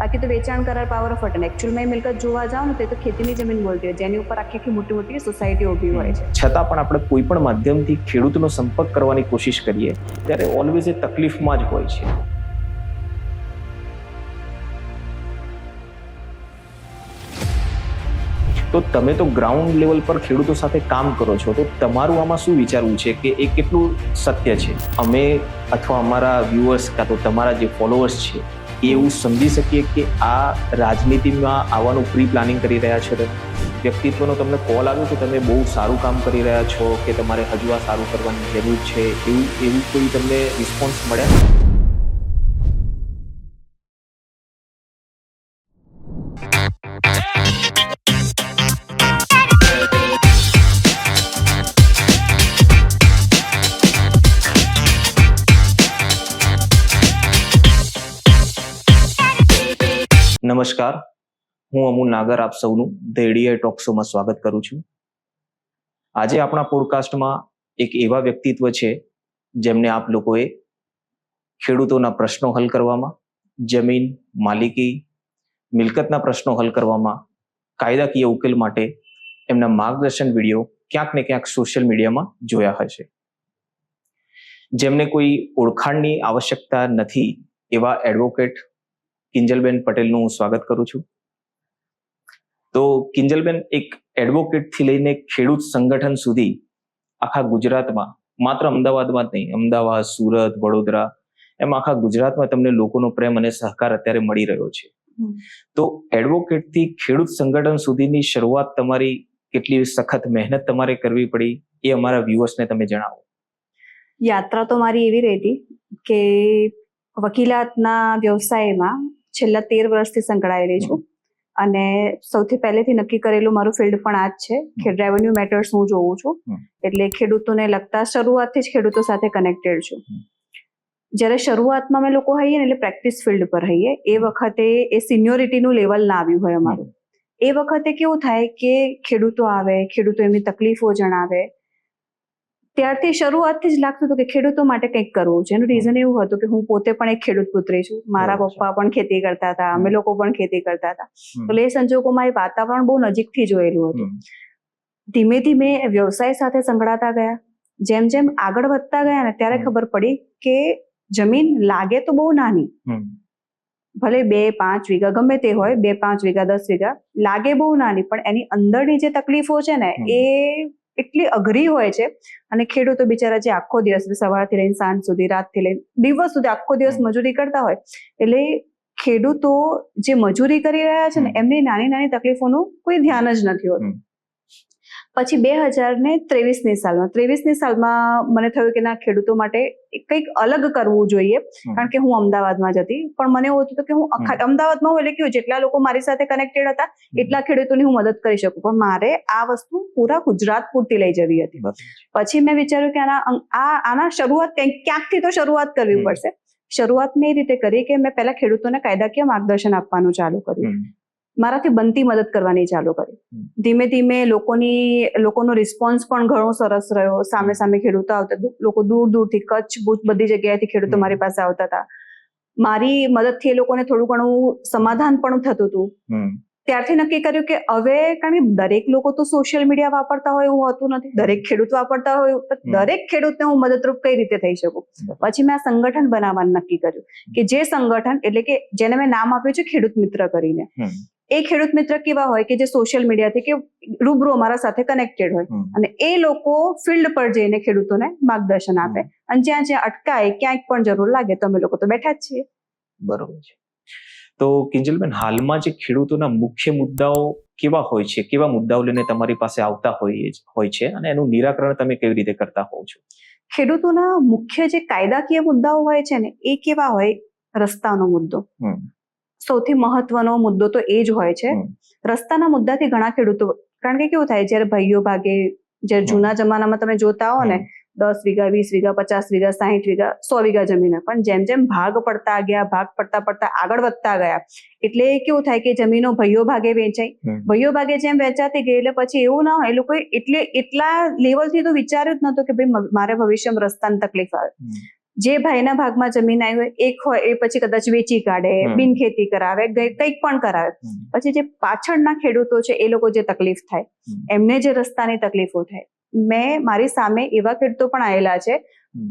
બાકી તો વેચાણ કરાર પાવર ઓફ અટર્ની એકચ્યુઅલમાં એ મિલકત જોવા જાવ ને તો ખેતીની જમીન બોલતી હોય, જેની ઉપર આખી આખી મોટી મોટી સોસાયટી ઊભી હોય છે. છતાં પણ આપણે કોઈ પણ માધ્યમથી ખેડૂતનો સંપર્ક કરવાની કોશિશ કરીએ ત્યારે ઓલવેઝ એ તકલીફમાં જ હોય છે. તો તમે તો ગ્રાઉન્ડ લેવલ પર ખેડૂતો સાથે કામ કરો છો, તો તમારું આમાં શું વિચારવું છે કે એ કેટલું સત્ય છે? અમે અથવા અમારા વ્યુઅર્સ કાં તો તમારા જે ફોલોઅર્સ છે એ એવું સમજી શકીએ કે આ રાજનીતિમાં આવવાનું પ્રી પ્લાનિંગ કરી રહ્યા છો? વ્યક્તિત્વનો તમને કોલ આવ્યો કે તમે બહુ સારું કામ કરી રહ્યા છો કે તમારે હજુ આ સારું કરવાની જરૂર છે, એવું કોઈ તમને રિસ્પોન્સ મળ્યા? નમસ્કાર, હું અમૂલ નાગર આપ સૌનું ધ એડીઆઈ ટોક શોમાં સ્વાગત કરું છું. આજે આપણા પોડકાસ્ટમાં એક એવા વ્યક્તિત્વ છે જેમને આપ લોકોએ ખેડૂતોના પ્રશ્નો હલ કરવામાં, જમીન, માલિકી, મિલકતના પ્રશ્નો હલ કરવામાં, કાયદાકીય ઉકેલ માટે એમના માર્ગદર્શન વિડીયો ક્યાંક ને ક્યાંક સોશિયલ મીડિયામાં જોયા હશે. જેમને કોઈ ઓળખાણની આવશ્યકતા નથી એવા એડવોકેટ કિંજલબેન પટેલનું હું સ્વાગત કરું છું. તો કિંજલબેન એક એડવોકેટથી લઈને ખેડૂત સંગઠન સુધી આખા ગુજરાતમાં, માત્ર અમદાવાદમાં જ નહીં, અમદાવાદ, સુરત, વડોદરા, એમ આખા ગુજરાતમાં તમને લોકોનો પ્રેમ અને સહકાર અત્યારે મળી રહ્યો છે. તો એડવોકેટથી ખેડૂત સંગઠન સુધીની શરૂઆત તમારી કેટલી સખત મહેનત તમારે કરવી પડી એ અમારા વ્યુઅર્સને તમે જણાવો. યાત્રા તો મારી એવી રહી હતી કે વકીલાતના વ્યવસાયમાં છેલ્લા 13 વર્ષથી સંકળાયેલી છું અને સૌથી પહેલેથી નક્કી કરેલું મારું ફિલ્ડ પણ આ જ છે કે રેવન્યુ મેટર્સ હું જોઉં છું, એટલે ખેડૂતોને લગતા શરૂઆતથી જ ખેડૂતો સાથે કનેક્ટેડ છું. જ્યારે શરૂઆતમાં અમે લોકો હઈએ ને એટલે પ્રેક્ટિસ ફિલ્ડ પર હઈએ, એ વખતે એ સિનિયોરિટીનું લેવલ ના આવ્યું હોય અમારું. એ વખતે કેવું થાય કે ખેડૂતો આવે, ખેડૂતો એમની તકલીફો જણાવે, ત્યારથી શરૂઆતથી જ લાગતું હતું કે ખેડૂતો માટે કંઈક કરવું છે. એનું રીઝન એવું હતું કે હું પોતે પણ એક ખેડૂત પુત્રી છું, મારા પપ્પા પણ ખેતી કરતા હતા, અમે લોકો પણ ખેતી કરતા હતા, એટલે એ સંજોગોમાં એ વાતાવરણ બહુ નજીકથી જોયેલું હતું. ધીમે ધીમે વ્યવસાય સાથે સંકળાતા ગયા, જેમ જેમ આગળ વધતા ગયા ને ત્યારે ખબર પડી કે જમીન લાગે તો બહુ નાની, ભલે 2-5 વીઘા ગમે તે હોય, 2-5 વીઘા 10 વીઘા લાગે બહુ નાની, પણ એની અંદરની જે તકલીફો છે ને એ એટલી અઘરી હોય છે. અને ખેડૂતો બિચારા જે આખો દિવસ સવારથી લઈને સાંજ સુધી, રાતથી લઈને દિવસ સુધી આખો દિવસ મજૂરી કરતા હોય, એટલે ખેડૂતો જે મજૂરી કરી રહ્યા છે ને એમની નાની નાની તકલીફોનું કોઈ ધ્યાન જ નથી હોતું. પછી 2023ની સાલમાં મને થયું કે ના, ખેડૂતો માટે કંઈક અલગ કરવું જોઈએ, કારણ કે હું અમદાવાદમાં જ હતી, પણ મને એવું હતું કે હું અમદાવાદમાં હું એટલે કેવું જેટલા લોકો મારી સાથે કનેક્ટેડ હતા એટલા ખેડૂતોની હું મદદ કરી શકું, પણ મારે આ વસ્તુ પૂરા ગુજરાત પૂરતી લઈ જવી હતી. પછી મેં વિચાર્યું કે આના શરૂઆત ક્યાંકથી તો શરૂઆત કરવી પડશે. શરૂઆત મેં એ રીતે કરી કે મેં પહેલા ખેડૂતોને કાયદાકીય માર્ગદર્શન આપવાનું ચાલુ કર્યું, મારાથી બનતી મદદ કરવાની ચાલુ કરી. ધીમે ધીમે લોકોનો રિસ્પોન્સ પણ ઘણો સરસ રહ્યો. સામે સામે ખેડૂતો આવતા, લોકો દૂર દૂરથી, કચ્છ, ભુજ, બધી જગ્યાએથી ખેડૂતો મારી પાસે આવતા હતા. મારી મદદથી એ લોકોને થોડું ઘણું સમાધાન પણ થતું હતું. ત્યારથી નક્કી કર્યું કે હવે, કારણ કે દરેક લોકો તો સોશિયલ મીડિયા વાપરતા હોય એવું હોતું નથી, દરેક ખેડૂત વાપરતા હોય, દરેક ખેડૂતને હું મદદરૂપ કઈ રીતે થઈ શકું. પછી મેં આ સંગઠન બનાવવાનું નક્કી કર્યું કે જે સંગઠન, એટલે કે જેને મેં નામ આપ્યું છે ખેડૂત મિત્ર કરીને, એ ખેડૂત મિત્ર કેવા હોય કે જે સોશિયલ મીડિયાથી કે રૂબરૂ અમારા સાથે કનેક્ટેડ હોય અને એ લોકો ફિલ્ડ પર જઈને ખેડૂતોને માર્ગદર્શન આપે, અને જ્યાં જ્યાં અટકાય, ક્યાંક પણ જરૂર લાગે તો અમે લોકો તો બેઠા જ છીએ. બરોબર છે. તો કિંજલબેન, હાલમાં જે ખેડૂતોના મુખ્ય મુદ્દાઓ કેવા હોય છે, કેવા મુદ્દાઓ લઈને તમારી પાસે આવતા હોય છે અને એનું નિરાકરણ તમે કેવી રીતે કરતા હોવ છો? ખેડૂતોના મુખ્ય જે કાયદાકીય મુદ્દાઓ હોય છે ને એ કેવા હોય? રસ્તાનો મુદ્દો સૌથી મહત્વનો મુદ્દો તો એ જ હોય છે. રસ્તાના મુદ્દાથી ઘણા ખેડૂતો, કારણ કે કેવું થાય, જયારે ભાઈઓ ભાગે, જયારે જૂના જમાનામાં તમે જોતા હો ને 10 વીઘા, 20 વીઘા, 50 વીઘા, 60 વીઘા, 100 વીઘા જમીન, પણ જેમ જેમ ભાગ પડતા ગયા, ભાગ પડતા આગળ વધતા ગયા, એટલે કેવું થાય કે જમીનો ભાઈઓ ભાગે વેચાઈ, ભાઈઓ ભાગે જેમ વેચાતી ગઈ, એટલે પછી એવું ના હોય, એ લોકોએ એટલા લેવલથી તો વિચાર્યું જ નતું કે ભાઈ મારે ભવિષ્યમાં રસ્તાની તકલીફ આવે. જે ભાઈના ભાગમાં જમીન આવી હોય એક હોય એ પછી કદાચ વેચી કાઢે, બિન ખેતી કરાવે, કંઈક પણ કરાવે. પછી જે પાછળના ખેડૂતો છે એ લોકો જે તકલીફ થાય, એમને જે રસ્તાની તકલીફો થાય. મેં મારી સામે એવા ખેડૂતો પણ આવેલા છે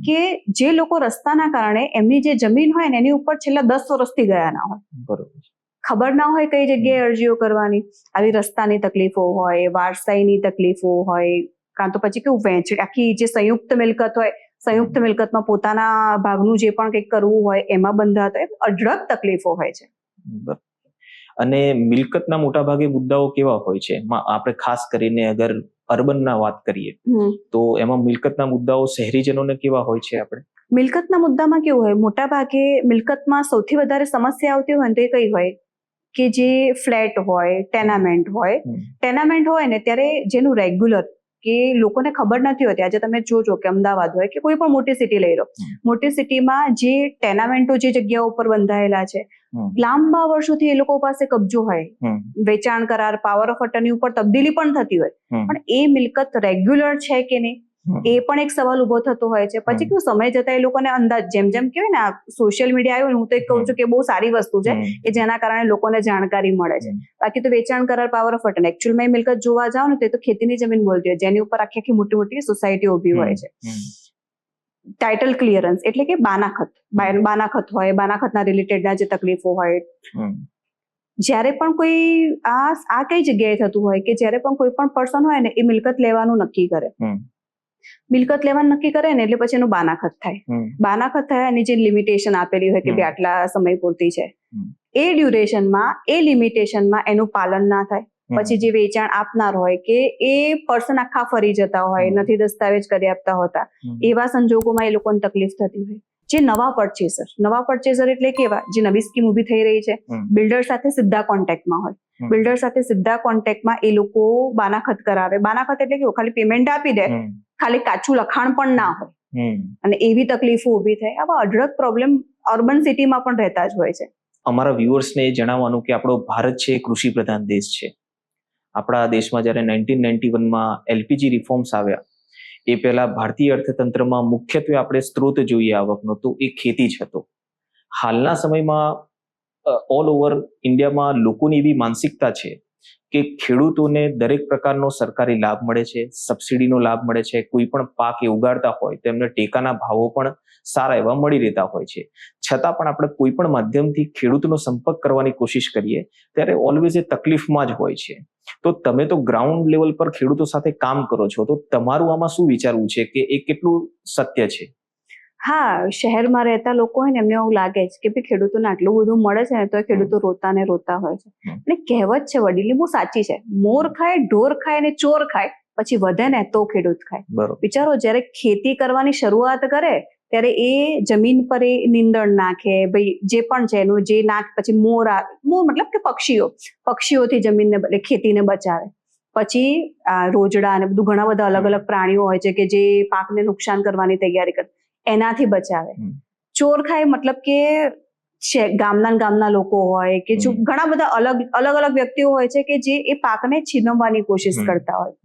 કે જે લોકો રસ્તાના કારણે એમની જે જમીન હોય ને એની ઉપર છેલ્લા 10 વર્ષથી ગયા ના હોય. બરોબર. ખબર ના હોય કઈ જગ્યાએ અરજીઓ કરવાની. આવી રસ્તાની તકલીફો હોય, વારસાઈની તકલીફો હોય, કાં તો પછી કેવું વહેંચણી, આખી જે સંયુક્ત મિલકત હોય, સંયુક્ત મિલકતમાં પોતાના ભાગનું જે પણ કંઈક કરવું હોય એમાં બંધાતા હોય, અઢળક તકલીફો હોય છે. અને મિલકતના મોટા ભાગે મુદ્દાઓ કેવા હોય છે? આપણે ખાસ કરીને અગર અર્બનના વાત કરીએ તો એમાં મિલકતના મુદ્દાઓ શહેરીજનોને કેવા હોય છે? આપણે મિલકતના મુદ્દામાં કેવું હોય, મોટા ભાગે મિલકતમાં સૌથી વધારે સમસ્યા આવતી હોય ને તો એ કઈ હોય કે જે ફ્લેટ હોય, ટેનામેન્ટ હોય ને ત્યારે જેનું રેગ્યુલર કે લોકોને ખબર નથી હોતી. આજે તમે જોજો કે અમદાવાદ હોય કે કોઈ પણ મોટી સિટી લઈ લો, મોટી સિટીમાં જે ટેનામેન્ટો જે જગ્યાઓ ઉપર બંધાયેલા છે, લાંબા વર્ષોથી એ લોકો પાસે કબજો હોય, વેચાણ કરાર, પાવર ઓફ અટર્ની ઉપર તબદીલી પણ થતી હોય, પણ એ મિલકત રેગ્યુલર છે કે નહીં એ પણ એક સવાલ ઉભો થતો હોય છે. પછી કેવું સમય જતા એ લોકોને અંદાજ, જેમ કહેવાય ને, આ સોશિયલ મીડિયા આવ્યું ને, હું તો એક કહું છું કે બહુ સારી વસ્તુ છે કે જેના કારણે લોકોને જાણકારી મળે છે. બાકી તો વેચાણ કરાર, પાવર ઓફ અટર્ની, એકચ્યુઅલમાં એ મિલકત જોવા જાવ ને તો ખેતીની જમીન બોલતી હોય, જેની ઉપર આખી મોટી સોસાયટી ઉભી હોય છે. ટાઇટલ ક્લિયરન્સ એટલે કે બાનાખત હોય, બાનાખતના રિલેટેડના જે તકલીફો હોય. જ્યારે પણ કોઈ આ કઈ જગ્યાએ થતું હોય કે જ્યારે પણ કોઈ પણ પર્સન હોય ને એ મિલકત લેવાનું નક્કી કરે, મિલકત લેવાનું નક્કી કરે ને એટલે પછી એનું બાનાખત થાય. બાનાખત થાય એની જે લિમિટેશન આપેલી હોય કે ભાઈ આટલા સમય પૂરતી છે, એ ડ્યુરેશનમાં, એ લિમિટેશનમાં એનું પાલન ના થાય, પછી જે વેચાણ આપનાર હોય કે એ પર્સન આખા ફરી જતા હોય, નથી દસ્તાવેજ કરી આપતા હોતા, એવા સંજોગોમાં એ લોકોને તકલીફ થતી હોય. જે નવા પરચેઝર એટલે કેવા, જે નવી સ્કીમ ઉભી થઈ રહી છે, બિલ્ડર સાથે સીધા કોન્ટેક્ટમાં હોય, બિલ્ડર સાથે સીધા કોન્ટેક્ટમાં એ લોકો બાનાખત કરાવે. બાનાખત એટલે કેવું, ખાલી પેમેન્ટ આપી દે, ખાલી કાચું લખાણ પણ ના હોય, અને એવી તકલીફો ઉભી થાય. આવા અઢળક પ્રોબ્લેમ અર્બન સિટીમાં પણ રહેતા જ હોય છે. અમારા વ્યુઅર્સને એ જણાવવાનું કે આપણો ભારત છે એ કૃષિ પ્રધાન દેશ છે. આપણા દેશમાં જ્યારે 1991માં એલપીજી રિફોર્મ્સ આવ્યા એ પહેલા ભારતીય અર્થતંત્રમાં મુખ્યત્વે આપણે સ્ત્રોત જોઈએ આવકનો તો એ ખેતી જ હતો. હાલના સમયમાં ઓલ ઓવર ઇન્ડિયામાં લોકોની એવી માનસિકતા છે કે ખેડૂતોને દરેક પ્રકારનો સરકારી લાભ મળે છે, સબસિડીનો લાભ મળે છે, કોઈ પણ પાક એ ઉગાડતા હોય તો એમને ટેકાના ભાવો પણ સારા એવા મળી રહેતા હોય છે. છતાં પણ આપણે કોઈ પણ માધ્યમથી ખેડૂતનો સંપર્ક કરવાની કોશિશ કરીએ ત્યારે ઓલવેઝ એ તકલીફમાં જ હોય છે. તો તમે તો ગ્રાઉન્ડ લેવલ પર ખેડૂતો સાથે કામ કરો છો, તો તમારું આમાં શું વિચારવું છે કે એ કેટલું સત્ય છે? હા, શહેરમાં રહેતા લોકો હોય ને એમને એવું લાગે છે કે ભાઈ ખેડૂતોને આટલું બધું મળે છે ને તો ખેડૂતો રોતા ને રોતા હોય છે. અને કહેવત છે વડીલની, બહુ સાચી છે, મોર ખાય, ઢોર ખાય ને ચોર ખાય, પછી વધે ને તો ખેડૂત ખાય. વિચારો, જ્યારે ખેતી કરવાની શરૂઆત કરે ત્યારે એ જમીન પર એ નીંદણ નાખે, ભાઈ જે પણ છે એનું જે નાખ, પછી મોર મતલબ કે પક્ષીઓથી જમીનને, ખેતીને બચાવે. પછી રોજડા અને બધું ઘણા બધા અલગ અલગ પ્રાણીઓ હોય છે કે જે પાકને નુકસાન કરવાની તૈયારી કરે, એનાથી બચાવે. ચોર ખાય મતલબ કે ગામના લોકો હોય કે જો ઘણા બધા અલગ વ્યક્તિઓ હોય છે કે જે એ પાકને છીનવવાની કોશિશ કરતા હોય.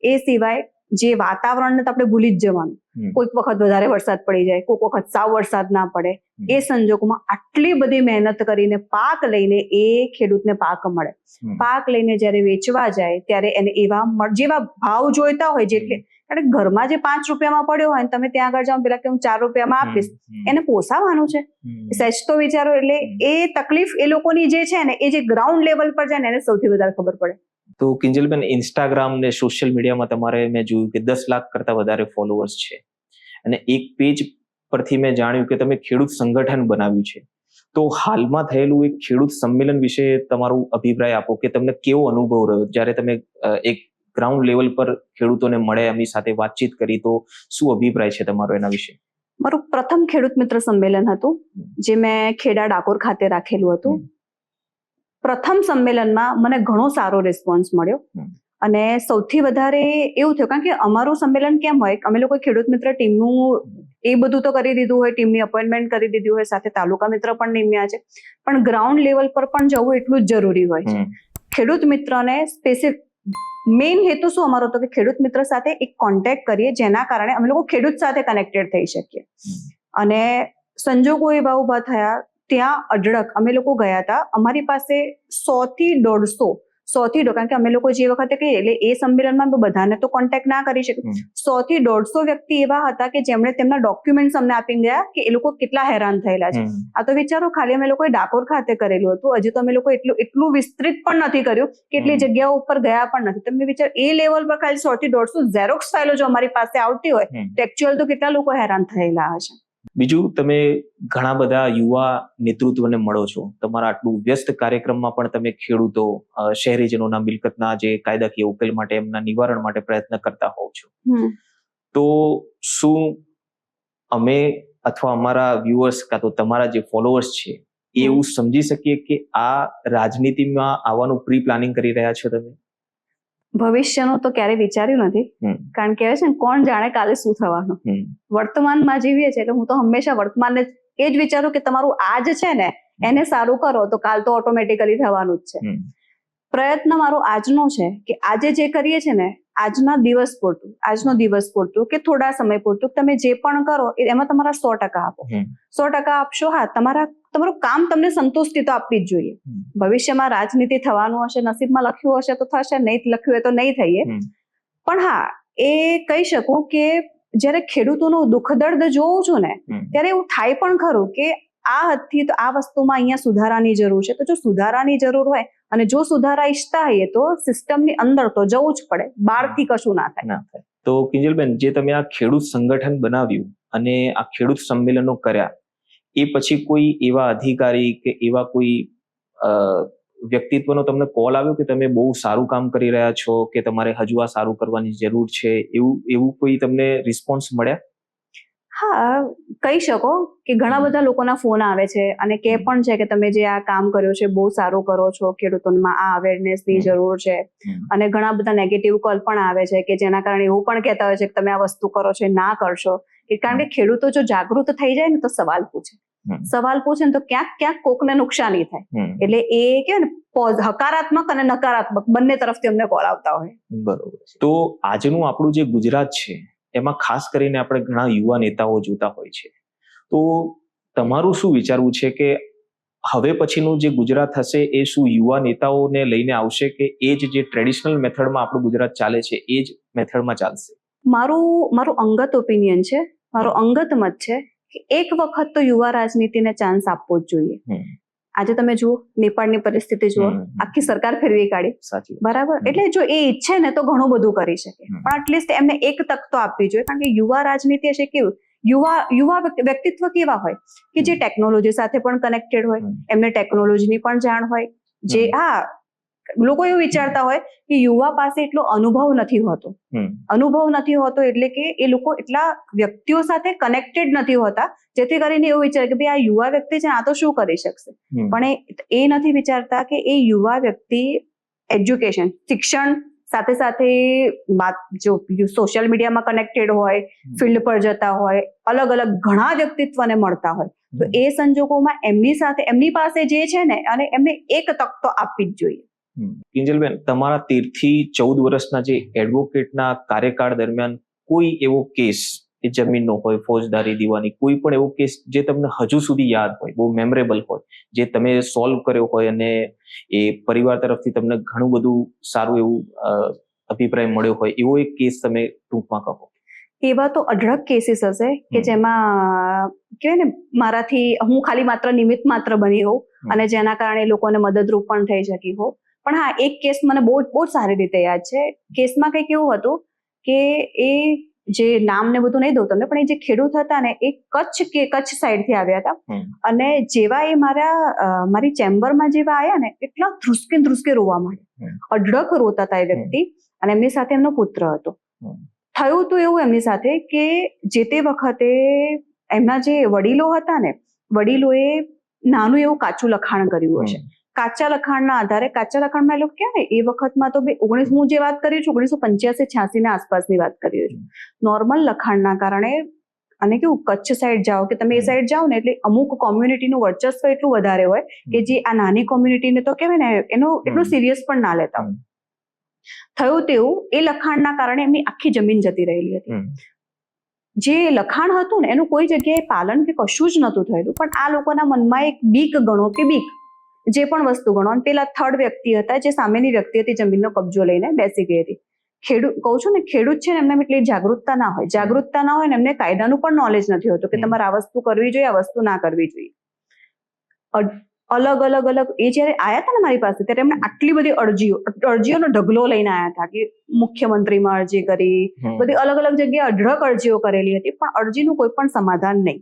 એ સિવાય જે વાતાવરણને તો આપણે ભૂલી જ જવાનું, કોઈક વખત વધારે વરસાદ પડી જાય, કોઈક વખત સાવ વરસાદ ના પડે, એ સંજોગોમાં આટલી બધી મહેનત કરીને પાક લઈને એ ખેડૂતને પાક મળે, પાક લઈને જ્યારે વેચવા જાય ત્યારે એને એવા જેવા ભાવ જોઈતા હોય, જેટલે કારણ ઘરમાં જે 5 રૂપિયામાં પડ્યો હોય ને તમે ત્યાં આગળ જાઓ પેલા કે હું 4 રૂપિયામાં આપીશ, એને પોસાવાનું છે સહેજ તો વિચારો. એટલે એ તકલીફ એ લોકોની જે છે ને એ જે ગ્રાઉન્ડ લેવલ પર જાય ને એને સૌથી વધારે ખબર પડે. તો કિંજલબેન, ઇન્સ્ટાગ્રામ ને સોશિયલ મીડિયામાં તમારે મેં જોયું કે 10 લાખ કરતા વધારે ફોલોઅર્સ છે, અને એક પેજ પરથી મેં જાણ્યું કે તમે ખેડૂત સંગઠન બનાવ્યું છે. તો હાલમાં થયેલું એક ખેડૂત સંમેલન વિશે તમારો અભિપ્રાય આપો કે તમને કેવો અનુભવ રહ્યો જ્યારે તમે એક ગ્રાઉન્ડ લેવલ પર ખેડૂતોને મળે, એમની સાથે વાતચીત કરી, તો શું અભિપ્રાય છે તમારો એના વિશે? મારું પ્રથમ ખેડૂત મિત્ર સંમેલન હતું જે મેં ખેડા ડાકોર ખાતે રાખેલું હતું. પ્રથમ સંમેલનમાં મને ઘણો સારો રિસ્પોન્સ મળ્યો, અને સૌથી વધારે એવું થયું કારણ કે અમારું સંમેલન કેમ હોય, અમે લોકો ખેડૂત મિત્ર ટીમનું એ બધું તો કરી દીધું હોય, ટીમની અપોઇન્ટમેન્ટ કરી દીધી હોય, સાથે તાલુકા મિત્ર પણ નિમ્યા છે, પણ ગ્રાઉન્ડ લેવલ પર પણ જવું એટલું જ જરૂરી હોય છે. ખેડૂત મિત્રને સ્પેસિફિક મેઇન હેતુ શું અમારો હતો કે ખેડૂત મિત્ર સાથે એક કોન્ટેક્ટ કરીએ જેના કારણે અમે લોકો ખેડૂત સાથે કનેક્ટેડ થઈ શકીએ. અને સંજોગો એવા ઉભા થયા, ત્યાં અઢળક અમે લોકો ગયા હતા. અમારી પાસે 100 થી 150 કારણ કે અમે લોકો જે વખતે કહીએ એટલે એ સંમેલનમાં બધાને તો કોન્ટેક્ટ ના કરી શકે. 100 થી 150 વ્યક્તિ એવા હતા કે જેમણે તેમના ડોક્યુમેન્ટ્સ અમને આપીને ગયા કે એ લોકો કેટલા હેરાન થયેલા છે. આ તો વિચારો ખાલી અમે લોકોએ ડાકોર ખાતે કરેલું હતું, હજી તો અમે લોકો એટલું વિસ્તૃત પણ નથી કર્યું, કેટલી જગ્યાઓ ઉપર ગયા પણ નથી. તમે વિચાર એ લેવલ પર ખાલી 100 થી 150 ઝેરોક્સ ફાઇલો જો અમારી પાસે આવતી હોય તો એકચ્યુઅલ તો કેટલા લોકો હેરાન થયેલા હશે. બીજું, તમે ઘણા બધા યુવા નેતૃત્વને મળો છો. તમારા આટલું વ્યસ્ત કાર્યક્રમમાં પણ તમે ખેડૂતો, શહેરીજનોના મિલકતના જે કાયદાકીય ઉકેલ માટે, એમના નિવારણ માટે પ્રયત્ન કરતા હોવ છો. તો શું અમે અથવા અમારા વ્યુઅર્સ કાં તો તમારા જે ફોલોઅર્સ છે એ એવું સમજી શકીએ કે આ રાજનીતિમાં આવવાનું પ્રી પ્લાનિંગ કરી રહ્યા છો તમે? ભવિષ્યનું તો ક્યારેય વિચાર્યું નથી, કારણ કે કહેવાય છે ને, કોણ જાણે કાલે શું થવાનું. વર્તમાનમાં જીવીએ છીએ એટલે હું તો હંમેશા વર્તમાનને એ જ વિચારું કે તમારું આજ છે ને એને સારું કરો તો કાલ તો ઓટોમેટિકલી થવાનું જ છે. પ્રયત્ન મારો આજનો છે કે આજે જે કરીએ છીએ ને, આજનો દિવસ પૂરતું કે થોડા સમય પૂરતું તમે જે પણ કરો એમાં તમારા 100% આપો. 100% આપશો. હા, તમારું કામ તમને સંતુષ્ટિ તો આપવી જ જોઈએ. ભવિષ્યમાં રાજનીતિ થવાનું હશે, નસીબમાં લખ્યું હશે તો થશે, નહીં લખ્યું હોય તો નહીં થઈએ. પણ હા, એ કહી શકું કે જ્યારે ખેડૂતોનું દુઃખ દર્દ જોઉં છું ને, ત્યારે એવું થાય પણ ખરું કે આ હદથી તો આ વસ્તુમાં અહીંયા સુધારાની જરૂર છે. તો જો સુધારાની જરૂર હોય અને જો સુધારા ઈચ્છતા હોઈએ તો સિસ્ટમની અંદર તો જવું જ પડે, બહારથી કશું ના થાય. તો કિંજલબેન, જે તમે આ ખેડૂત સંગઠન બનાવ્યું અને આ ખેડૂત સંમેલનો કર્યા, એ પછી કોઈ એવા અધિકારી કે એવા કોઈ વ્યક્તિત્વનો તમને કોલ આવ્યો કે તમે બહુ સારું કામ કરી રહ્યા છો કે તમારે હજુ આ સારું કરવાની જરૂર છે, એવું કોઈ તમને રિસ્પોન્સ મળ્યા? હા, કહી શકો કે ઘણા બધા લોકોના ફોન આવે છે અને કહે પણ છે કે તમે જે આ કામ કર્યો છે બહુ સારું કરો છો, ખેડૂતોમાં આ અવેરનેસની જરૂર છે. અને ઘણા બધા નેગેટિવ કોલ પણ આવે છે કે જેના કારણે એવું પણ કહેતા હોય છે કે તમે આ વસ્તુ કરો છો ના કરશો. કારણ કે ખેડૂતો જો જાગૃત થઈ જાય ને તો સવાલ પૂછે ને તો ક્યાંક કોકને નુકસાની થાય. એટલે એ કે હકારાત્મક અને નકારાત્મક બંને તરફથી અમને કોલ આવતા હોય. બરોબર. તો આજનું આપણું જે ગુજરાત છે એમાં ખાસ કરીને આપણે ઘણા યુવા નેતાઓ જોતા હોય છે. તો તમારું શું વિચારવું છે કે હવે પછીનું જે ગુજરાત હશે એ શું યુવા નેતાઓને લઈને આવશે કે એ જે ટ્રેડિશનલ મેથડમાં આપણું ગુજરાત ચાલે છે એ જ મેથડમાં ચાલશે? મારું અંગત ઓપિનિયન છે, મારો અંગત મત છે કે એક વખત તો યુવા રાજનીતિને ચાન્સ આપવો જ જોઈએ. આજે તમે જુઓ, નેપાળની પરિસ્થિતિ જુઓ, આખી સરકાર ફેરવી કાઢી, બરાબર. એટલે જો એ ઈચ્છે ને તો ઘણું બધું કરી શકે, પણ એટલીસ્ટ એમને એક તક તો આપવી જોઈએ. કારણ કે યુવા રાજનીતિ હશે કેવું, યુવા વ્યક્તિત્વ કેવા હોય કે જે ટેકનોલોજી સાથે પણ કનેક્ટેડ હોય, એમને ટેકનોલોજીની પણ જાણ હોય. જે લોકો એવું વિચારતા હોય કે યુવા પાસે એટલો અનુભવ નથી હોતો એટલે કે એ લોકો એટલા વ્યક્તિઓ સાથે કનેક્ટેડ નથી હોતા, જેથી કરીને એવું વિચારે કે ભાઈ આ યુવા વ્યક્તિ છે આ તો શું કરી શકશે. પણ એ નથી વિચારતા કે એ યુવા વ્યક્તિ એજ્યુકેશન, શિક્ષણ સાથે સાથે જો સોશિયલ મીડિયામાં કનેક્ટેડ હોય, ફિલ્ડ પર જતા હોય, અલગ અલગ ઘણા વ્યક્તિત્વને મળતા હોય, તો એ સંજોગોમાં એમની પાસે જે છે ને અને એમને એક તક તો આપવી જ જોઈએ. કિંજલબેન, તમારા 13 થી 14 વર્ષના જે એડવોકેટના કાર્યકાળ દરમિયાન કોઈ એવો કેસ, એ જમીનનો હોય, ફોજદારી, દીવાની, કોઈ પણ એવો કેસ જે તમને હજુ સુધી યાદ હોય, બહુ મેમરેબલ હોય, જે તમે સોલ્વ કર્યો હોય અને એ પરિવાર તરફથી તમને ઘણું બધું સારું એવું અભિપ્રાય મળ્યો હોય, એવો એક કેસ તમે ટૂંકમાં કહો? એવા તો અઢળક કેસીસ હશે કે જેમાં કહેવાય ને, મારાથી હું ખાલી માત્ર નિમિત્ત માત્ર બની હોઉં અને જેના કારણે લોકોને મદદરૂપ પણ થઈ શકી હોઉં. પણ હા, એક કેસ મને બહુ સારી રીતે યાદ છે. કેસમાં કંઈક એવું હતું કે એ જે નામ ને બધું નહીં દઉં તમને, પણ એ જે ખેડૂત હતા ને એ કચ્છ સાઈડથી આવ્યા હતા. અને જેવા એ મારી ચેમ્બરમાં જેવા આવ્યા ને, એટલા ધ્રુસકે રોવા માંડ્યા, અઢળક રોતા હતા એ વ્યક્તિ. અને એમની સાથે એમનો પુત્ર હતો. થયું તો એવું એમની સાથે કે જે તે વખતે એમના જે વડીલો હતા ને, વડીલોએ નાનું એવું કાચું લખાણ કર્યું હશે. કાચા લખાણના આધારે, કાચા લખાણમાં એ લોકો કહેવાય ને, એ વખતમાં તો હું જે વાત કરી છું 1985-86 ના આસપાસની વાત કરી છું. નોર્મલ લખાણના કારણે, અને કેવું કચ્છ સાઈડ જાઓ કે તમે એ સાઈડ જાઓ ને એટલે અમુક કોમ્યુનિટીનું વર્ચસ્વ એટલું વધારે હોય કે જે આ નાની કોમ્યુનિટીને તો કહેવાય ને એનું એટલું સિરિયસ પણ ના લેતા હોય. થયું તેવું, એ લખાણના કારણે એમની આખી જમીન જતી રહેલી હતી. જે લખાણ હતું ને એનું કોઈ જગ્યાએ પાલન કે કશું જ નહોતું થયેલું, પણ આ લોકોના મનમાં એક બીક ગણો કે બીક જે પણ વસ્તુ ગણો, અને પેલા થર્ડ વ્યક્તિ હતા જે સામેની વ્યક્તિ હતી જમીનનો કબજો લઈને બેસી ગઈ હતી. કહું છું ને, ખેડૂત છે ને એમને એટલી જાગૃતતા ના હોય ને એમને કાયદાનું પણ નોલેજ નથી હોતું કે તમારે આ વસ્તુ કરવી જોઈએ, આ વસ્તુ ના કરવી જોઈએ. અલગ એ જયારે આયા હતા ને મારી પાસે, ત્યારે એમને આટલી બધી અરજીઓનો ઢગલો લઈને આયા હતા કે મુખ્યમંત્રીમાં અરજી કરી, બધી અલગ જગ્યાએ અઢળક અરજીઓ કરેલી હતી, પણ અરજીનું કોઈ પણ સમાધાન નહીં.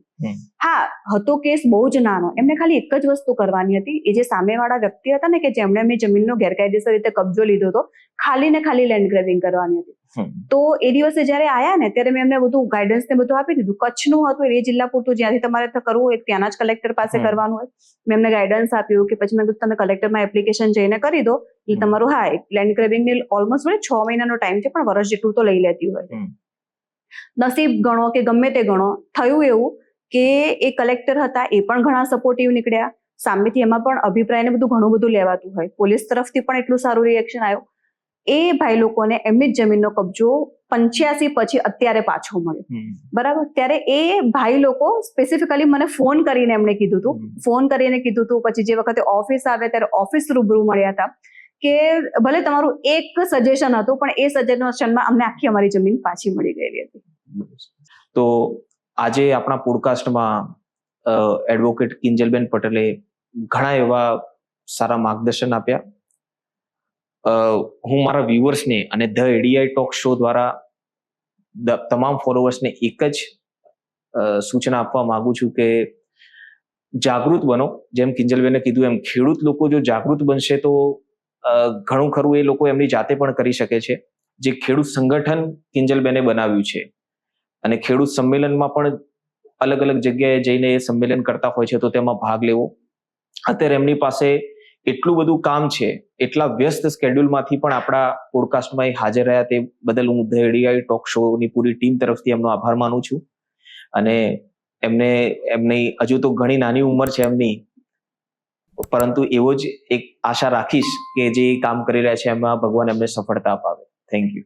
હા, હતો કેસ બહુ જ નાનો, એમને ખાલી એક જ વસ્તુ કરવાની હતી. એ જે સામેવાળા વ્યક્તિ હતા ને કે જેમણે એમની જમીનનો ગેરકાયદેસર રીતે કબજો લીધો હતો, ખાલી ને ખાલી લેન્ડ ગ્રેબિંગ કરવાની હતી. તો એ દિવસે જયારે આયા ને ત્યારે મેં એમને બધું ગાઈડન્સ ને બધું આપી દીધું. કચ્છનું હતું, એ જિલ્લા પૂરતું જ્યાંથી તમારે કરવું હોય ત્યાંના જ કલેક્ટર પાસે કરવાનું હોય. મેં એમને ગાઈડન્સ આપ્યું કે પછી મેં તમે કલેક્ટરમાં એપ્લિકેશન જઈને કરી દો એટલે તમારું લેન્ડ ગ્રેબિંગ ને ઓલમોસ્ટ 6 મહિનાનો ટાઈમ છે, પણ વર્ષ જેટલું તો લઈ લેતી હોય. નસીબ ગણો કે ગમે તે ગણો, થયું એવું કે એ કલેક્ટર હતા એ પણ ઘણા સપોર્ટિવ નીકળ્યા. સામેથી એમાં પણ અભિપ્રાયને બધું ઘણું બધું લેવાતું હોય, પોલીસ તરફથી પણ એટલું સારું રિએક્શન આવ્યું. એ ભાઈ લોકોને એમની જ જમીનનો કબજો 85 પછી અત્યારે પાછો મળ્યો. બરાબર, ત્યારે એ ભાઈ લોકો સ્પેસિફિકલી મને ફોન કરીને એમણે કીધું હતું, પછી જે વખતે ઓફિસ આવે ત્યારે ઓફિસ રૂબરૂ મળ્યા હતા કે ભલે તમારું એક સજેશન હતું પણ એ સજેશનમાં અમને આખી અમારી જમીન પાછી મળી ગયેલી હતી. તો આજે આપણા પોડકાસ્ટમાં એડવોકેટ કિંજલબેન પટેલે ઘણા એવા સારા માર્ગદર્શન આપ્યા. હું મારા વ્યુઅર્સને અને ધ એડીઆઈ ટોક શો દ્વારા તમામ ફોલોવર્સને એક જ સૂચના આપવા માંગુ છું કે જાગૃત બનો. જેમ કિંજલબેને કીધું એમ ખેડૂત લોકો જો જાગૃત બનશે તો ઘણું ખરું એ લોકો એમની જાતે પણ કરી શકે છે. જે ખેડૂત સંગઠન કિંજલબેને બનાવ્યું છે અને ખેડૂત સંમેલનમાં પણ અલગ જગ્યાએ જઈને એ સંમેલન કરતા હોય છે, તો તેમાં ભાગ લેવો. અત્યારે એમની પાસે એટલું બધું કામ છે, એટલા વ્યસ્ત સ્કેડ્યુલમાંથી પણ આપણા પોડકાસ્ટમાં હાજર રહ્યા તે બદલ હું ધ એડીઆઈ ટોક શોની પૂરી ટીમ તરફથી એમનો આભાર માનું છું. અને એમની હજુ તો ઘણી નાની ઉંમર છે એમની, પરંતુ એવો જ એક આશા રાખીશ કે જે કામ કરી રહ્યા છે એમાં ભગવાન એમને સફળતા અપાવે. Thank you.